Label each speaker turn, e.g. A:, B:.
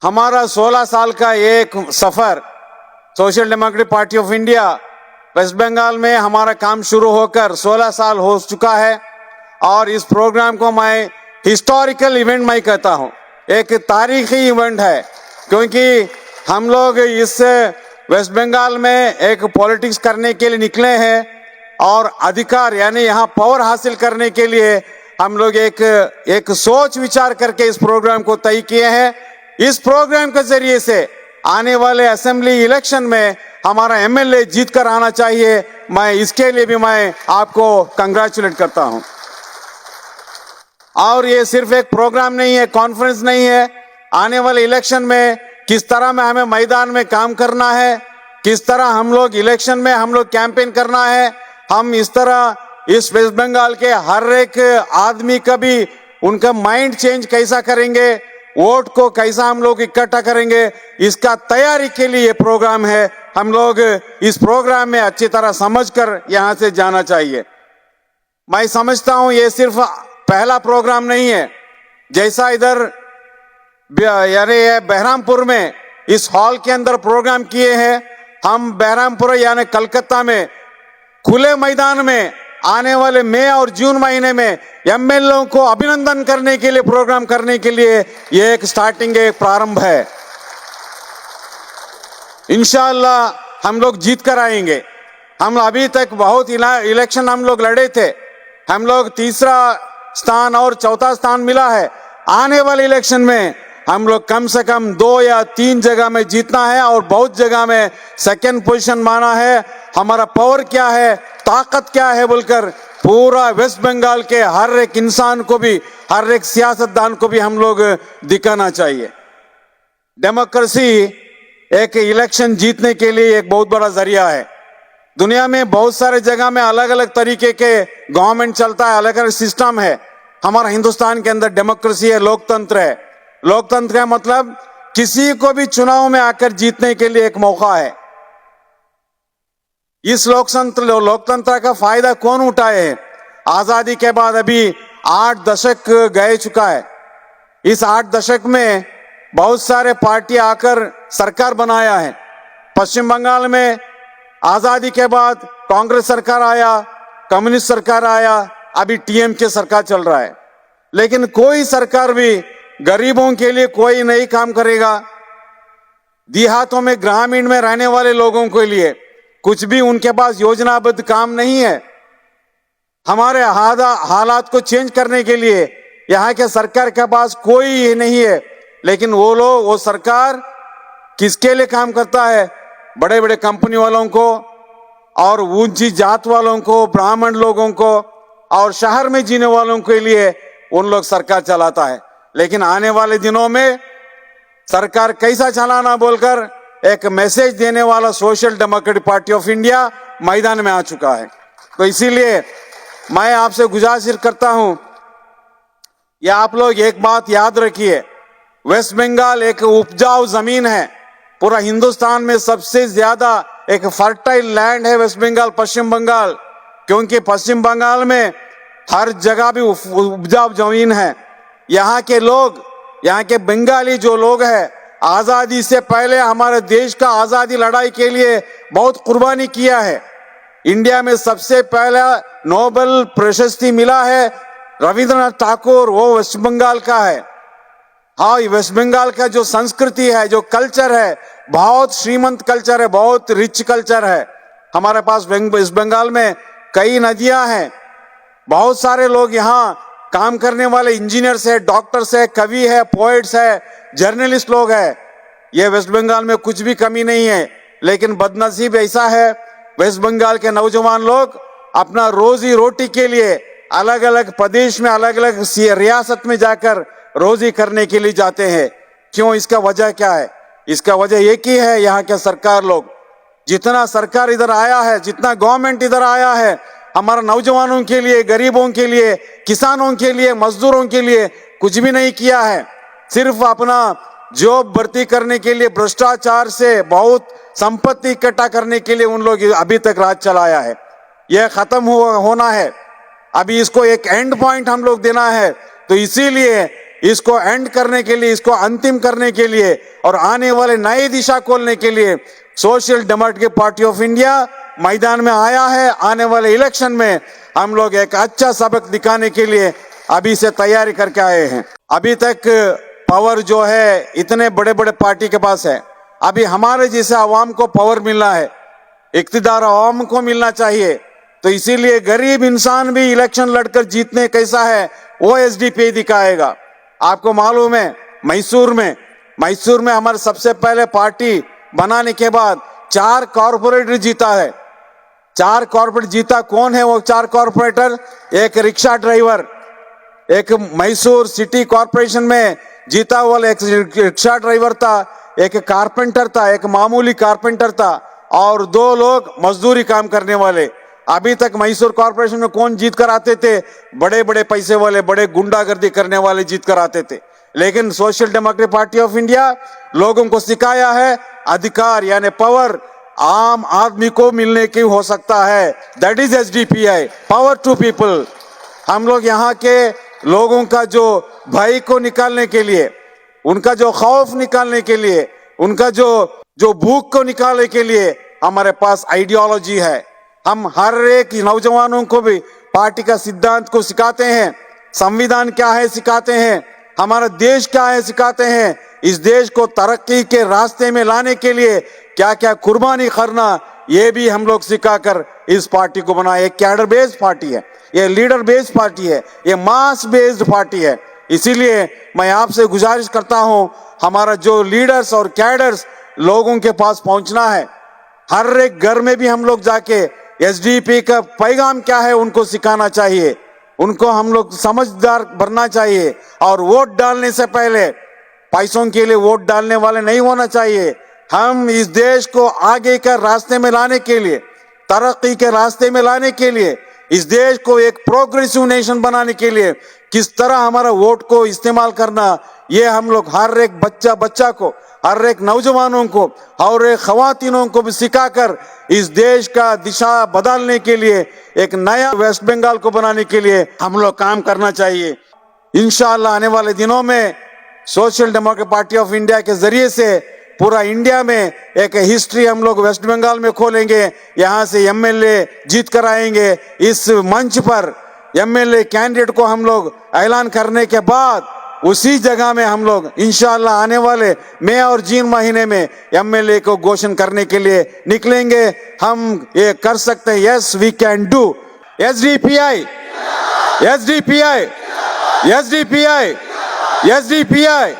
A: हमारा 16 साल का एक सफर Social Democratic Party of India West Bengal में हमारा काम शुरू होकर 16 साल हो चुका है और इस प्रोग्राम को मैं हिस्टोरिकल इवेंट मैं कहता हूं। एक तारीखी इवेंट है क्योंकि हम लोग इस वेस्ट बंगाल में एक पॉलिटिक्स करने के लिए निकले हैं और अधिकार यानी यहाँ पावर हासिल करने के लिए हम लोग एक सोच विचार करके इस प्रोग्राम को तय किए हैं। इस प्रोग्राम के जरिए से आने वाले असेंबली इलेक्शन में हमारा एमएलए जीत कर आना चाहिए। मैं इसके लिए भी मैं आपको कंग्रेचुलेट करता हूं। और ये सिर्फ एक प्रोग्राम नहीं है, कॉन्फ्रेंस नहीं है। आने वाले इलेक्शन में किस तरह में हमें मैदान में काम करना है, किस तरह हम लोग इलेक्शन में हम लोग कैंपेन करना है, हम इस तरह इस वेस्ट बंगाल के हर एक आदमी का भी उनका माइंड चेंज कैसा करेंगे, वोट को कैसा हम लोग इकट्ठा करेंगे, इसका तैयारी के लिए ये प्रोग्राम है। हम लोग इस प्रोग्राम में अच्छी तरह समझकर यहां से जाना चाहिए। मैं समझता हूं ये सिर्फ पहला प्रोग्राम नहीं है। जैसा इधर यानी बहरामपुर में इस हॉल के अंदर प्रोग्राम किए हैं, हम बहरामपुर यानी कलकत्ता में खुले मैदान में आने वाले मई और जून महीने में एमएलए को अभिनंदन करने के लिए प्रोग्राम करने के लिए ये एक स्टार्टिंग एक प्रारंभ है। इंशाअल्लाह हम लोग जीत कर आएंगे। हम अभी तक बहुत इलेक्शन हम लोग लड़े थे, हम लोग तीसरा स्थान और चौथा स्थान मिला है। आने वाले इलेक्शन में हम लोग कम से कम 2 या 3 जगह में जीतना है और बहुत जगह में सेकंड पोजीशन माना है। हमारा पावर क्या है, ताकत क्या है बोलकर पूरा वेस्ट बंगाल के हर एक इंसान को भी, हर एक सियासतदान को भी हम लोग दिखाना चाहिए। डेमोक्रेसी एक इलेक्शन जीतने के लिए एक बहुत बड़ा जरिया है। दुनिया में बहुत सारे जगह में अलग अलग तरीके के गवर्नमेंट चलता है, अलग अलग सिस्टम है। हमारा हिंदुस्तान के अंदर डेमोक्रेसी है, लोकतंत्र है। लोकतंत्र का मतलब किसी को भी चुनाव में आकर जीतने के लिए एक मौका है। इस लोकतंत्र का फायदा कौन उठाए है? आजादी के बाद अभी 8 दशक गए चुका है। इस 8 दशक में बहुत सारे पार्टी आकर सरकार बनाया है। पश्चिम बंगाल में आजादी के बाद कांग्रेस सरकार आया, कम्युनिस्ट सरकार आया, अभी टीएमके सरकार चल रहा है। लेकिन कोई सरकार भी गरीबों के लिए कोई नहीं काम करेगा। देहातों में, ग्रामीण में रहने वाले लोगों के लिए कुछ भी उनके पास योजनाबद्ध काम नहीं है। हमारे हालात को चेंज करने के लिए यहाँ के सरकार के पास कोई नहीं है। लेकिन वो सरकार किसके लिए काम करता है? बड़े बड़े कंपनी वालों को और ऊंची जात वालों को, ब्राह्मण लोगों को और शहर में जीने वालों के लिए उन लोग सरकार चलाता है। लेकिन आने वाले दिनों में सरकार कैसा चलाना बोलकर एक मैसेज देने वाला social Democratic Party of India मैदान में आ चुका है। तो इसीलिए मैं आपसे गुजारिश करता हूं, या आप लोग एक बात याद रखिए, वेस्ट बंगाल एक उपजाऊ जमीन है। पूरा हिंदुस्तान में सबसे ज्यादा एक फर्टाइल लैंड है वेस्ट बंगाल, पश्चिम बंगाल। क्योंकि पश्चिम बंगाल में हर जगह भी उपजाऊ जमीन है। यहाँ के लोग, यहाँ के बंगाली जो लोग हैं, आजादी से पहले हमारे देश का आजादी लड़ाई के लिए बहुत कुर्बानी किया है। इंडिया में सबसे पहला नोबेल प्रशस्ति मिला है रविंद्रनाथ टैगोर, वो वेस्ट बंगाल का है। हाँ, वेस्ट बंगाल का जो संस्कृति है, जो कल्चर है, बहुत श्रीमंत कल्चर है, बहुत रिच कल्चर है। हमारे पास वेस्ट बंगाल में कई नदियां हैं। बहुत सारे लोग यहाँ काम करने वाले इंजीनियर्स है, डॉक्टर्स है, कवि है, पोएट्स है, जर्नलिस्ट लोग है। ये वेस्ट बंगाल में कुछ भी कमी नहीं है। लेकिन बदनसीब ऐसा है, वेस्ट बंगाल के नौजवान लोग अपना रोजी रोटी के लिए अलग अलग प्रदेश में, अलग अलग रियासत में जाकर रोजी करने के लिए जाते हैं। क्यों? इसका वजह क्या है? इसका वजह एक ही है, यहाँ के सरकार लोग, जितना सरकार इधर आया है, जितना गवर्नमेंट इधर आया है, हमारे नौजवानों के लिए, गरीबों के लिए, किसानों के लिए, मजदूरों के लिए कुछ भी नहीं किया है। सिर्फ अपना जॉब भर्ती करने के लिए, भ्रष्टाचार से बहुत संपत्ति इकट्ठा करने के लिए उन लोग अभी तक राज चलाया है। यह खत्म होना है। अभी इसको एक एंड पॉइंट हम लोग देना है। तो इसीलिए इसको एंड करने के लिए, इसको अंतिम करने के लिए और आने वाले नई दिशा खोलने के लिए social Democratic Party of India मैदान में आया है। आने वाले इलेक्शन में हम लोग एक अच्छा सबक दिखाने के लिए अभी से तैयारी करके आए हैं। अभी तक पावर जो है इतने बड़े बड़े पार्टी के पास है, अभी हमारे जैसे आवाम को पावर मिलना है, इख्तिदार आवाम को मिलना चाहिए। तो इसीलिए गरीब इंसान भी इलेक्शन लड़कर जीतने कैसा है वो एसडीपी दिखाएगा। आपको मालूम है मैसूर में हमारे सबसे पहले पार्टी बनाने के बाद 4 कॉर्पोरेटर जीता है। 4 कॉर्पोरेटर जीता। कौन है वो 4 कॉर्पोरेटर? एक रिक्शा ड्राइवर, एक मैसूर सिटी कॉर्पोरेशन में जीता हुआ एक रिक्शा ड्राइवर था, एक कारपेंटर था, एक मामूली कारपेंटर था और 2 लोग मजदूरी काम करने वाले। अभी तक मैसूर कॉर्पोरेशन में कौन जीत कर आते थे? बड़े बड़े पैसे वाले, बड़े गुंडागर्दी करने वाले जीत कर आते थे। लेकिन social Democratic Party of India लोगों को सिखाया है अधिकार यानी पावर आम आदमी को मिलने की हो सकता है। That is SDPI, power to people. हम लोग यहाँ के लोगों का जो भय को निकालने के लिए, उनका जो खौफ निकालने के लिए, उनका जो भूख को निकालने के लिए हमारे पास आइडियोलॉजी है। हम हर एक नौजवानों को भी पार्टी का सिद्धांत को सिखाते हैं, संविधान क्या है सिखाते हैं, हमारा देश क्या है सिखाते हैं। इस देश को तरक्की के रास्ते में लाने के लिए क्या क्या कुर्बानी करना, ये भी हम लोग सिखाकर इस पार्टी को बनाए। एक कैडर बेस्ड पार्टी है, ये लीडर बेस्ड पार्टी है, ये मास बेस्ड पार्टी है। इसीलिए मैं आपसे गुजारिश करता हूं, हमारा जो लीडर्स और कैडर्स लोगों के पास पहुंचना है, हर एक घर में भी हम लोग जाके एसडीपी का पैगाम क्या है उनको सिखाना चाहिए, उनको हम लोग समझदार बनना चाहिए। और वोट डालने से पहले पैसों के लिए वोट डालने वाले नहीं होना चाहिए। हम इस देश को आगे के रास्ते में लाने के लिए, तरक्की के रास्ते में लाने के लिए, इस देश को एक प्रोग्रेसिव नेशन बनाने के लिए किस तरह हमारा वोट को इस्तेमाल करना, ये हम लोग हर एक बच्चा को, हर एक नौजवानों को और एक खवातीनों को भी सिखाकर इस देश का दिशा बदलने के लिए, एक नया वेस्ट बंगाल को बनाने के लिए हम लोग काम करना चाहिए। इंशाअल्लाह आने वाले दिनों में social Democratic Party of India के जरिए से पूरा इंडिया में एक हिस्ट्री हम लोग वेस्ट बंगाल में खोलेंगे। यहाँ से एमएलए जीत कर आएंगे। इस मंच पर एमएलए कैंडिडेट को हम लोग ऐलान करने के बाद उसी जगह में हम लोग इंशाअल्लाह आने वाले मई और जून महीने में एमएलए को घोषणा करने के लिए निकलेंगे। हम ये कर सकते हैं। Yes we can do. SDPI, SDPI, SDPI, SDPI.